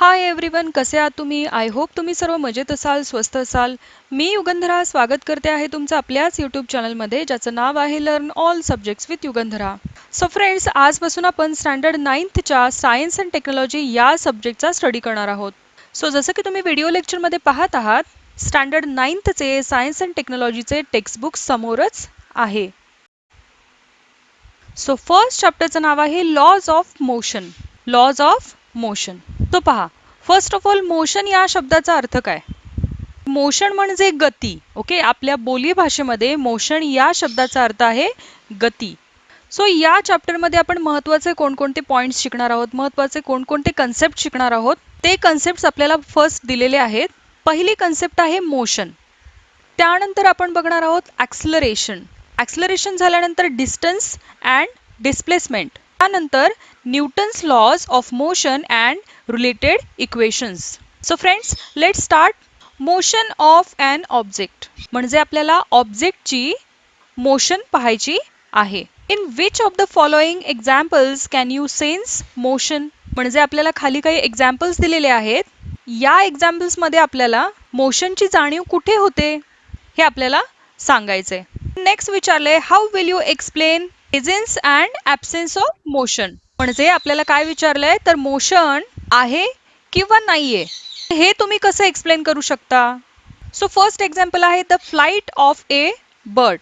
Hi everyone, कसे आहात तुम्ही? आय होप तुम्ही सर्व मजेत असाल, स्वस्थ असाल. मी युगंधरा स्वागत करते आहे तुमचं आपल्याच यूट्यूब चॅनलमध्ये, ज्याचं नाव आहे learn all subjects with Yugandhara. So friends, आजपासून आपण स्टँडर्ड 9thच्या सायन्स अँड टेक्नॉलॉजी या सब्जेक्टचा स्टडी करणार आहोत. सो जसं की तुम्ही व्हिडिओ लेक्चरमध्ये पाहत आहात, स्टँडर्ड 9thचे सायन्स अँड टेक्नॉलॉजीचे टेक्स्टबुक समोरच आहे. सो फर्स्ट चॅप्टरचं नाव आहे laws of motion. Laws of motion. तो पहा, फर्स्ट ऑफ ऑल मोशन या शब्दाचा अर्थ काय? मोशन म्हणजे गती. ओके, आपल्या बोली भाषेमध्ये मोशन या शब्दाचा अर्थ आहे गती. सो या चॅप्टरमध्ये आपण महत्त्वाचे कोणकोणते पॉइंट्स शिकणार आहोत, महत्त्वाचे कोणकोणते कन्सेप्ट शिकणार आहोत, ते कन्सेप्ट्स आपल्याला फर्स्ट दिलेले आहेत. पहिली कन्सेप्ट आहे मोशन. त्यानंतर आपण बघणार आहोत ॲक्सलरेशन. ॲक्सलरेशन झाल्यानंतर डिस्टन्स अँड डिस्प्लेसमेंट. त्यानंतर Newton's laws of motion and related equations. So friends, let's start. Motion of an object म्हणजे आपल्याला ऑब्जेक्टची मोशन पाहायची आहे. In which of the following examples can you sense motion. म्हणजे आपल्याला खाली काही एक्झाम्पल्स दिलेले आहेत. या एक्झाम्पल्स मध्ये आपल्याला मोशनची जाणीव कुठे होते हे आपल्याला सांगायचंय. नेक्स्ट विचारले, how will you explain presence and absence of motion. म्हणजे आपल्याला काय विचारलंय, तर मोशन आहे किंवा नाहीये हे तुम्ही कसं एक्सप्लेन करू शकता. सो फर्स्ट एक्झाम्पल आहे the flight of A bird.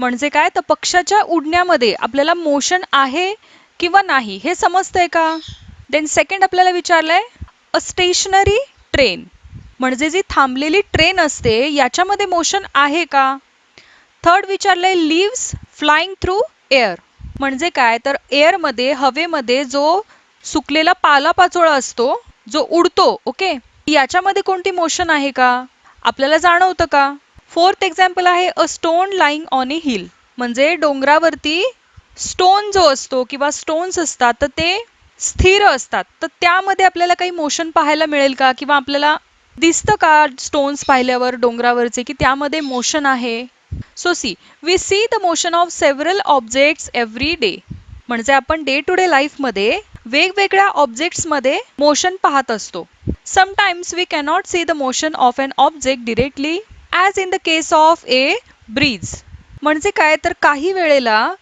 म्हणजे काय, तर पक्षाच्या उडण्यामध्ये आपल्याला मोशन आहे किंवा नाही हे समजतंय का. देन सेकंड आपल्याला विचारलंय अ स्टेशनरी ट्रेन. म्हणजे जी थांबलेली ट्रेन असते याच्यामध्ये मोशन आहे का. थर्ड विचारलंय लिव्स फ्लाइंग थ्रू एअर. म्हणजे काय, तर एअरमध्ये हवेमध्ये जो सुकलेला पालापाचोळा असतो जो उडतो, ओके, याच्यामध्ये कोणती मोशन आहे का, आपल्याला जाणवतं का. फोर्थ एक्झाम्पल आहे a stone lying on A hill. म्हणजे डोंगरावरती स्टोन जो असतो किंवा स्टोन्स असतात तर ते स्थिर असतात, तर त्यामध्ये आपल्याला काही मोशन पाहायला मिळेल का, किंवा आपल्याला दिसतं का स्टोन्स पाहिल्यावर डोंगरावरचे की त्यामध्ये मोशन आहे. So see, we see the motion of several objects every day. म्हणजे आपण डे टू डे लाईफ मध्ये वेगवेगळ्या ऑब्जेक्ट्स मध्ये मोशन पाहत असतो. Sometimes we cannot see the motion of an object directly as in the case of a breeze. म्हणजे काय, तर काही वेळेला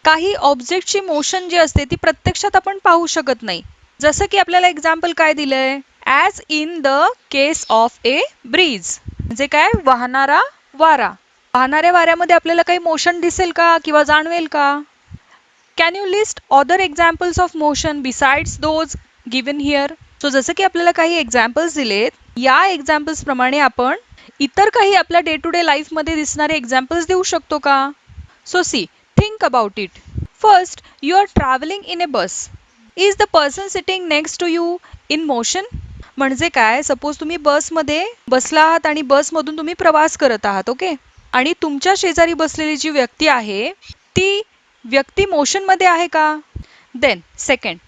काही ऑब्जेक्टची मोशन जी असते ती प्रत्यक्षात आपण पाहू शकत नाही. जसं की आपल्याला एक्झाम्पल काय दिलंय, as in the case of a breeze. म्हणजे काय, वाहणारा वारा. वाहणाऱ्या वाऱ्यामध्ये आपल्याला काही मोशन दिसेल का किंवा जाणवेल का. Can you list other examples of motion besides those given here. So जसं की आपल्याला काही एक्झाम्पल्स दिलेत, या एक्झाम्पल्स प्रमाणे आपण इतर काही आपल्या डे टू डे लाईफमध्ये दिसणारे एक्झाम्पल्स देऊ शकतो का. So see, think about it. First, you are travelling in a bus. Is the person sitting next to you in motion. म्हणजे काय, सपोज तुम्ही बसमध्ये बसला आहात आणि बसमधून तुम्ही प्रवास करत आहात, ओके, आणि तुमच्या शेजारी बसलेली जी व्यक्ती आहे ती व्यक्ती मोशन मध्ये आहे का. Then second,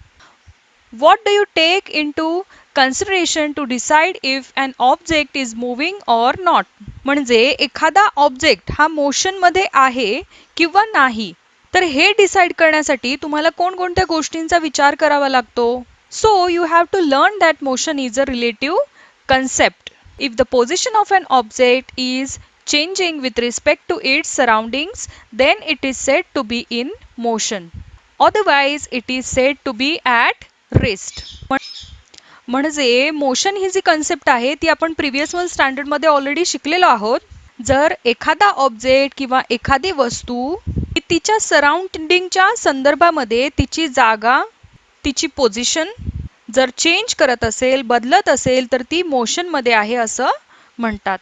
what do you take into consideration to decide if an object is moving or not. म्हणजे एखादा ऑब्जेक्ट हा मोशन मध्ये आहे किंवा नाही, तर हे डिसाइड करण्यासाठी तुम्हाला कोणकोणत्या गोष्टींचा विचार करावा लागतो. So you have to learn that motion is a relative concept. If the position of an object is changing with respect to its surroundings, then it is said to be in motion. Otherwise, it is said to be at rest. म्हणजे motion ही जी concept आहे ती आपण previous one standard मध्ये already शिकलेलो आहोत. जर एखादा object किंवा एखादी वस्तू तिच्या सराउंडिंगच्या संदर्भामध्ये तिची जागा, तिची पोझिशन जर चेंज करत असेल, बदलत असेल, तर ती मोशन मध्ये आहे असं म्हणतात.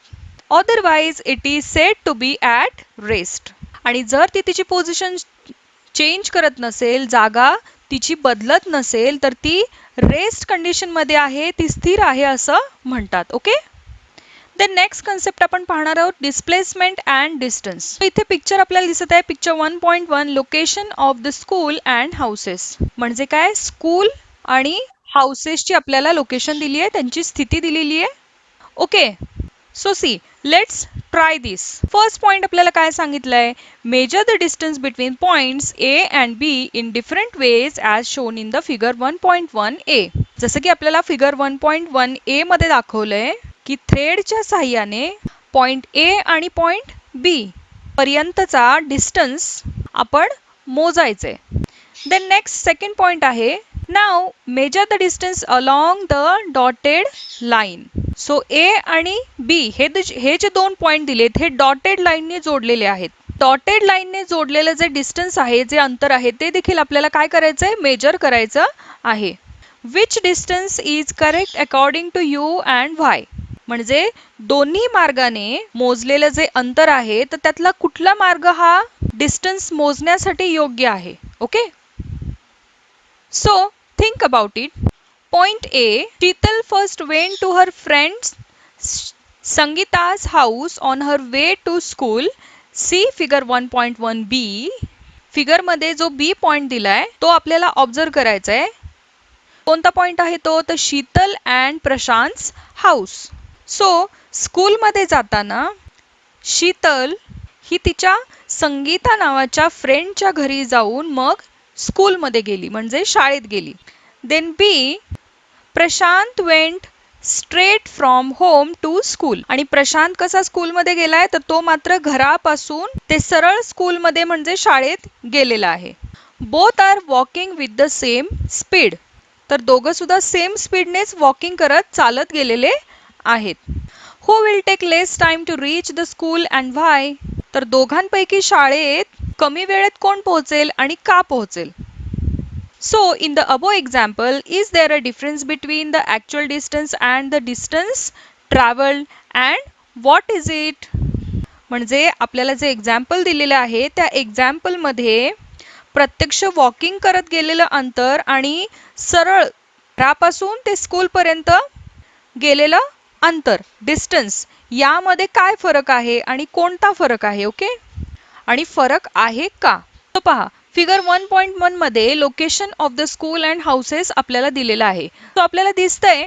Otherwise it is said to be at rest. आणि जर ती तिची पोझिशन चेंज करत नसेल, जागा तिची बदलत नसेल, तर ती रेस्ट कंडिशन मध्ये आहे, ती स्थिर आहे असं म्हणतात. ओके, द नेक्स्ट कन्सेप्ट आपण पाहणार आहोत डिस्प्लेसमेंट अँड डिस्टन्स. इथे पिक्चर आपल्याला दिसत आहे, picture 1.1, location of the school and houses. म्हणजे काय, स्कूल आणि हाऊसेसची आपल्याला लोकेशन दिली आहे, त्यांची स्थिती दिलेली आहे. Okay, so see, let's try this. First point आपल्याला काय सांगितलंय, major the distance between points A and be in different ways as shown in the figure 1.1 ए. जसं की आपल्याला फिगर 1.1 ए मध्ये दाखवलंय की थ्रेडच्या साहाय्याने पॉइंट ए आणि पॉइंट बी पर्यंतचा डिस्टन्स आपण मोजायचे. देन नेक्स्ट सेकंड पॉइंट आहे, नाव measure the distance along the dotted line. So A आणि बी हे जे दोन पॉइंट दिलेत हे डॉटेड लाईनने जोडलेले आहेत. डॉटेड लाईनने जोडलेलं जे डिस्टन्स आहे, जे अंतर आहे, ते देखील आपल्याला काय करायचंय, मेजर करायचं आहे. Which distance is correct according to you and Y. म्हणजे दोन्ही मार्गाने मोजलेलं जे अंतर आहे तर त्यातला कुठला मार्ग हा डिस्टन्स मोजण्यासाठी योग्य आहे. Okay, so think about it. Point A, Sheetal first went to her friend Sangeeta's house on her way to school. See figure 1.1b. Figure मध्ये जो बी पॉइंट दिलाय तो आपल्याला ऑब्झर्व करायचा आहे. कोणता पॉइंट आहे तो, तर Sheetal and Prashant house. So school मध्ये जाताना शीतल ही तिच्या संगीता नावाच्या फ्रेंडच्या घरी जाऊन मग स्कूल मध्ये गेली, म्हणजे शाळेत गेली. Then B, Prashant went straight from home to school. आणि प्रशांत कसा स्कूलमध्ये गेलाय, तर तो मात्र घरापासून ते सरळ स्कूलमध्ये म्हणजे शाळेत गेलेला आहे. Both are walking with the same speed. तर दोघं सुद्धा सेम स्पीडनेच वॉकिंग करत चालत गेलेले आहेत. Who will take less time to reach the school and why. तर दोघांपैकी शाळेत कमी वेळेत कोण पोहोचेल आणि का पोहोचेल. So in the above example, is there a difference between the actual distance and the distance traveled and what is it? म्हणजे आपल्याला जे एक्झाम्पल दिलेले आहे त्या एक्झाम्पल मध्ये प्रत्यक्ष वॉकिंग करत गेलेलं अंतर आणि सरळ घरापासून ते स्कूल पर्यंत गेलेलं अंतर, डिस्टन्स, यामध्ये काय फरक आहे आणि कोणता फरक आहे. ओके, आणि फरक आहे का. तो पहा, फिगर 1.1 मध्ये location of the school and houses आपल्याला दिलेला आहे. तो आपल्याला दिसतंय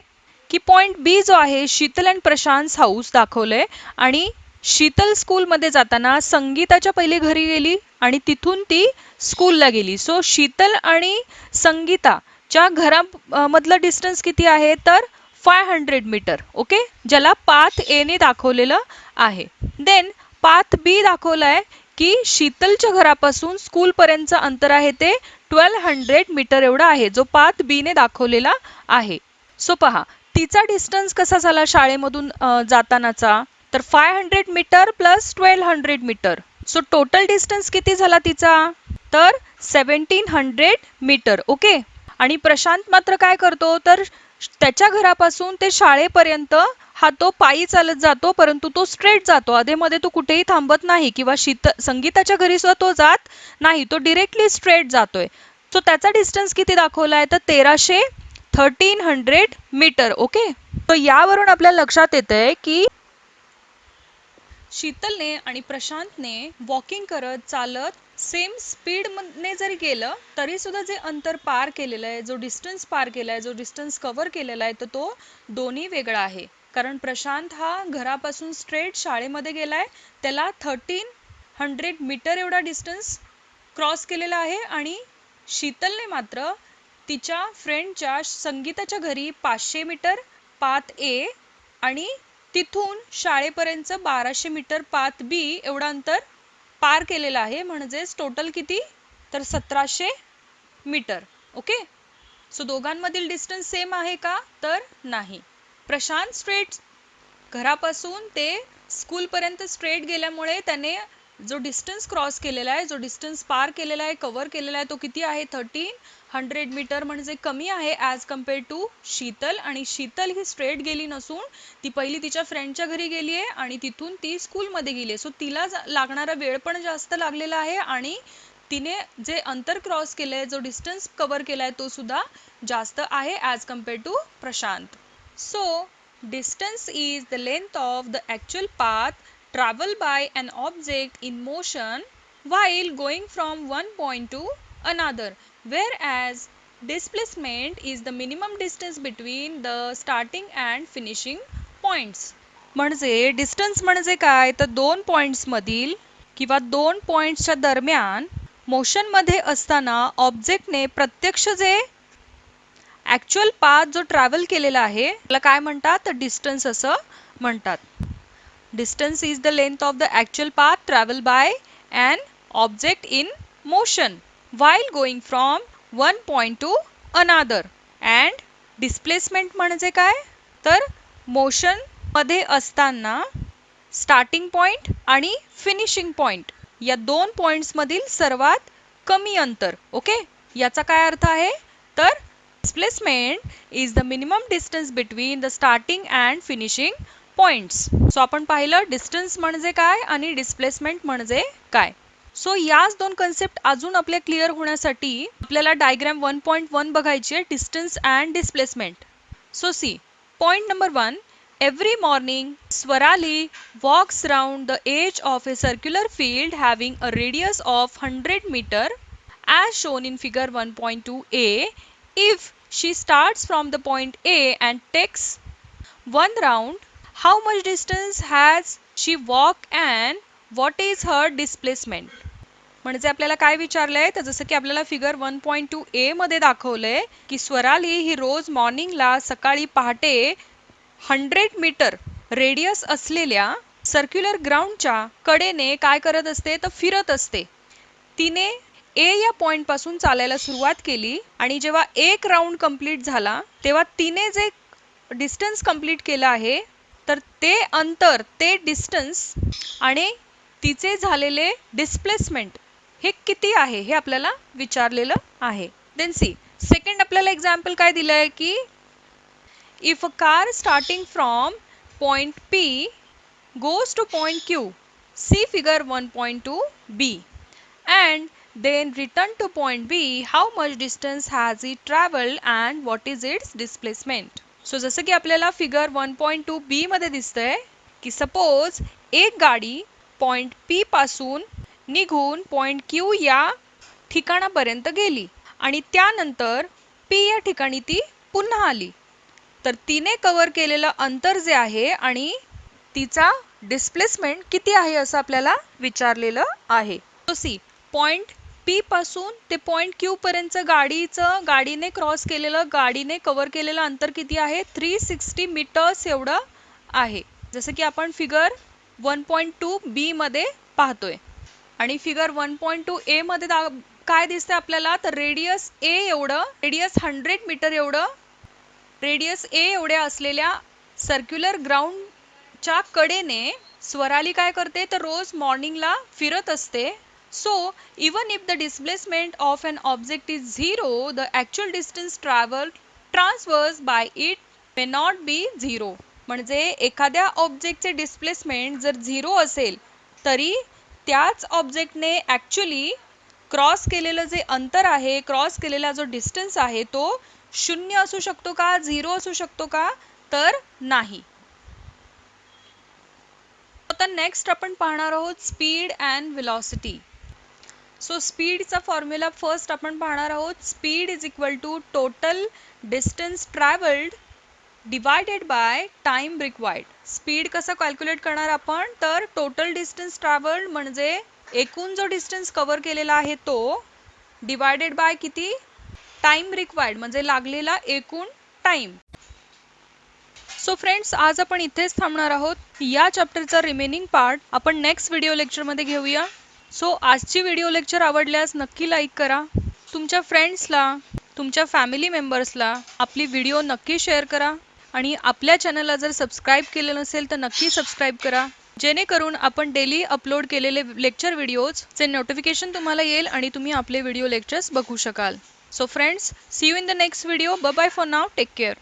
की पॉइंट बी जो आहे शीतल अँड प्रशांत हाऊस दाखवलंय आणि शीतल स्कूल मध्ये जाताना संगीताच्या पहिले घरी गेली आणि तिथून ती स्कूलला गेली. सो शीतल आणि संगीताच्या घरामधलं डिस्टन्स किती आहे, तर 500 मीटर. ओके, ज्याला पाथ ए ने दाखवलेलं आहे. देन पाथ बी दाखवलाय की शीतलच्या घरापासून स्कूल पर्यंतचं अंतर आहे ते 1200 मीटर एवढा आहे, जो पाथ बी ने दाखवलेला आहे. सो पहा, तिचा डिस्टन्स कसा झाला शाळेमधून जातानाचा, तर 500 metre plus 1200 metre. So total distance किती झाला तिचा, तर 1700 मीटर. ओके, आणि प्रशांत मात्र काय करतो, तर त्याच्या घरापासून ते शाळेपर्यंत हा तो पायी चालत जातो, परंतु तो स्ट्रेट जातो, अधेमध्ये तो कुठेही थांबत नाही किंवा संगीताच्या घरी सुद्धा तो जात नाही, तो डिरेक्टली स्ट्रेट जातोय. सो त्याचा डिस्टन्स किती दाखवलाय, तर 1300 मीटर. ओके, तो यावरून आपल्याला लक्षात येतंय की शीतलने आणि प्रशांतने वॉकिंग करत चालत सेम स्पीड ने जरी गेलं तरी सुद्धा जे अंतर पार केलेलं आहे, जो डिस्टन्स पार केलाय, जो डिस्टन्स कव्हर केलेला आहे, तर तो दोन्ही वेगळा आहे. कारण प्रशांत हा घरापासून स्ट्रेट शाळेमध्ये गेलाय, त्याला 1300 मीटर एवढा डिस्टन्स क्रॉस केलेला आहे आणि शीतलने मात्र तिच्या फ्रेंडच्या संगीताच्या घरी 500 मीटर पाथ ए आणि तिथून शाळेपर्यंत 1200 मीटर पाथ बी एवढा अंतर पार केलेला आहे. म्हणजेच टोटल किती, तर 1700 मीटर. ओके, सो दोघांमधील डिस्टन्स सेम आहे का, तर नाही. प्रशांत स्ट्रेट घरापासून ते स्कूल पर्यंत स्ट्रेट गेल्यामुळे त्याने जो डिस्टन्स क्रॉस केलेला आहे, जो डिस्टन्स पार केलेला आहे, कव्हर केलेला आहे, तो किती आहे, 1300 मीटर, म्हणजे कमी आहे ॲज कम्पेअर टू शीतल. आणि शीतल ही स्ट्रेट गेली नसून ती पहिली तिच्या फ्रेंडच्या घरी गेली आहे आणि तिथून ती स्कूलमध्ये गेली आहे. सो तिला लागणारा वेळ पण जास्त लागलेला आहे आणि तिने जे अंतर क्रॉस केलंय, जो डिस्टन्स कव्हर केलाय, तो सुद्धा जास्त आहे as compare to Prashant. So distance is the length of the actual path traveled by an object in motion while going from one point to another, whereas displacement is the minimum distance between the starting and finishing points. म्हणजे distance म्हणजे काय तर दोन points मधील किंवा दोन पॉइंट्सच्या दरम्यान motion मध्ये असताना ऑब्जेक्टने प्रत्यक्ष जे ॲक्च्युअल पाथ जो ट्रॅव्हल केलेला आहे त्याला काय म्हणतात तर डिस्टन्स असं म्हणतात. Distance is the length of the actual path travel by an object in motion while going from one point to another. and displacement म्हणजे काय तर मोशन मध्ये असताना स्टार्टिंग पॉइंट आणि फिनिशिंग पॉइंट या दोन पॉइंट्स मधील सर्वात कमी अंतर. ओके, याचा काय अर्थ आहे तर displacement is the minimum distance between the starting and finishing points. So आपण पाहिलं डिस्टन्स म्हणजे काय आणि डिस्प्लेसमेंट म्हणजे काय. सो याच दोन कन्सेप्ट अजून आपल्या क्लिअर होण्यासाठी आपल्याला डायग्राम 1.1 बघायची आहे distance and displacement. So see point number 1. Every morning, Swarali walks round the edge of a circular field having a radius of 100 meter as shown in figure 1.2a. If she starts from the point A and takes one round, how much distance has she walked and what is her displacement? म्हणजे आपल्याला काय विचारलंय तर जसं की आपल्याला figure 1.2a मध्ये दाखवलंय की स्वराली ही रोज मॉर्निंगला सकाळी पहाटे 100 मीटर रेडियस असलेल्या सर्क्युलर ग्राउंडच्या कडेने काय करत असते तर फिरत असते. तिने ए या पॉइंट पासून चालायला सुरुवात केली आणि जेव्हा एक राऊंड कंप्लीट झाला तेव्हा तिने जे डिस्टन्स कंप्लीट केलं आहे तर ते अंतर ते डिस्टन्स आणि तिचे झालेले डिस्प्लेसमेंट हे किती आहे हे आपल्याला विचारलेलं आहे. देन सी सेकंड आपल्याला एक्झाम्पल काय दिलंय की if a car starting from point P goes to point Q, see figure 1.2b, and then return to point B, how much distance has it traveled and what is its displacement? So जसं की आपल्याला figure 1.2b मध्ये दिसतंय की suppose एक गाडी point P पासून निघून पॉइंट Q या ठिकाणापर्यंत गेली आणि त्यानंतर P या ठिकाणी ती पुन्हा आली तर तिने कव्हर केलेलं अंतर जे आहे आणि तिचा डिस्प्लेसमेंट किती आहे असं आपल्याला विचारलेलं आहे. सो सी पॉइंट P पासून ते पॉइंट Q पर्यंत गाडीने क्रॉस केलेलं गाडीने कव्हर केलेलं अंतर किती आहे 360 मीटर्स एवढं आहे. जसं की आपण फिगर 1.2b मध्ये पाहतोय आणि फिगर 1.2a मध्ये काय दिसतंय आपल्याला तर रेडियस A एवढं रेडियस 100 मीटर एवढं रेडियस A एवढ्या असलेल्या सर्क्युलर ग्राउंडच्या कडेने स्वराली काय करते तर रोज मॉर्निंगला फिरत असते. So even if the displacement of an object is 0, the actual distance traverse by it may not be 0. म्हणजे एखाद्या ऑब्जेक्टचे डिस्प्लेसमेंट जर 0 असेल तरी त्याच ऑब्जेक्टने ॲक्च्युअली क्रॉस केलेलं जे अंतर आहे क्रॉस केलेला जो डिस्टन्स आहे तो 0 असू शकतो का 0 असू शकतो का तर नाही. आता नेक्स्ट आपण पाहणार आहोत स्पीड अँड व्हेलॉसिटी. सो स्पीडचा फॉर्म्युला फर्स्ट आपण पाहणार आहोत. Speed is equal to total distance travelled divided by time required. Speed कसं कॅल्क्युलेट करणार आपण तर टोटल डिस्टन्स ट्रॅव्हल्ड म्हणजे एकूण जो डिस्टन्स कव्हर केलेला आहे तो डिवायडेड बाय किती टाइम रिक्वायर्ड म्हणजे लागलेला एकूण टाइम. सो फ्रेंड्स आज आपण इथेच थांबणार आहोत. या चॅप्टरचा रिमेनिंग पार्ट आपण नेक्स्ट व्हिडिओ लेक्चरमध्ये घेऊया. सो आजची व्हिडिओ लेक्चर आवडल्यास नक्की लाईक करा. तुमच्या फ्रेंड्सला तुमच्या फॅमिली मेंबर्सला आपली व्हिडिओ नक्की शेअर करा आणि आपल्या चॅनलला जर सबस्क्राईब केलं नसेल तर नक्की सबस्क्राईब करा जेणेकरून आपण डेली अपलोड केलेले लेक्चर व्हिडिओजचे नोटिफिकेशन तुम्हाला येईल आणि तुम्ही आपले व्हिडिओ लेक्चर्स बघू शकाल. So friends see you in the next video. Bye bye for now. Take care.